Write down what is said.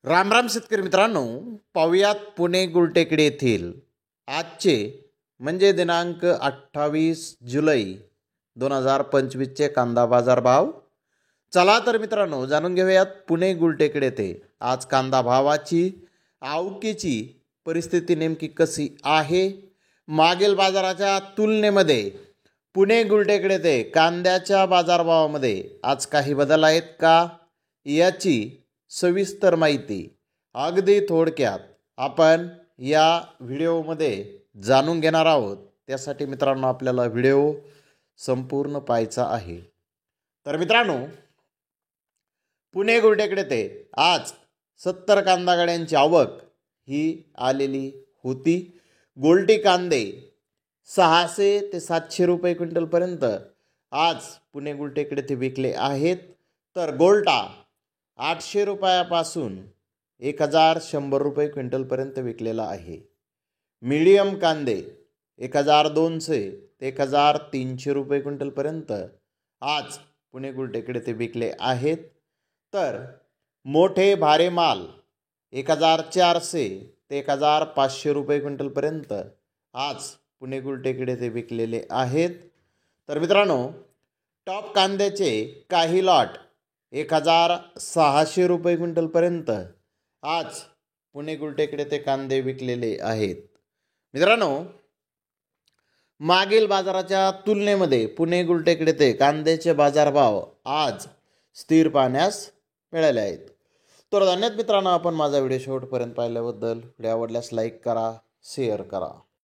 राम राम शेतकरी मित्रांनो, पाहुयात पुणे गुलटेकडी येथील आजचे म्हणजे दिनांक 28 जुलै 2025चे कांदा बाजार भाव. चला तर मित्रांनो, जाणून घेऊयात पुणे गुलटेकडी येथे आज कांदा भावाची आवकेची परिस्थिती नेमकी कशी आहे. मागील बाजाराच्या तुलनेमध्ये पुणे गुलटेकडी येथे कांद्याच्या बाजारभावामध्ये आज काही बदल आहेत का, याची सविस्तर माहिती अगदी थोडक्यात आपण या व्हिडिओमध्ये जाणून घेणार आहोत. त्यासाठी मित्रांनो आपल्याला व्हिडिओ संपूर्ण पाहायचा आहे. तर मित्रांनो, पुणे गुलटेकडी येथे आज 70 कांदा गाड्यांची आवक ही आलेली होती. गोल्टी कांदे 600 ते 700 रुपये क्विंटलपर्यंत आज पुणे गुलटेकडी येथे विकले आहेत. तर गोल्टा 800 रुपयापासून 1100 रुपये क्विंटलपर्यंत विकलेला आहे. मीडियम कांदे 1200 ते 1300 रुपये क्विंटलपर्यंत आज पुणे गुलटेकडी येथे विकले आहेत. तर मोठे भारे माल 1400 ते 1500 रुपये क्विंटलपर्यंत आज पुणे गुलटेकडी येथे विकलेले आहेत. तर मित्रांनो, टॉप कांद्याचे काही लॉट 1600 रुपये क्विंटलपर्यंत आज पुणे गुलटेकडी येथे कांदे विकलेले आहेत. मित्रांनो, मागील बाजाराच्या तुलनेमध्ये पुणे गुलटेकडी येथे कांद्याचे बाजारभाव आज स्थिर पाहण्यास मिळाले आहेत. तर धन्यवाद मित्रांनो, आपण माझा व्हिडिओ शेवटपर्यंत पाहिल्याबद्दल. व्हिडिओ आवडल्यास लाईक करा, शेअर करा.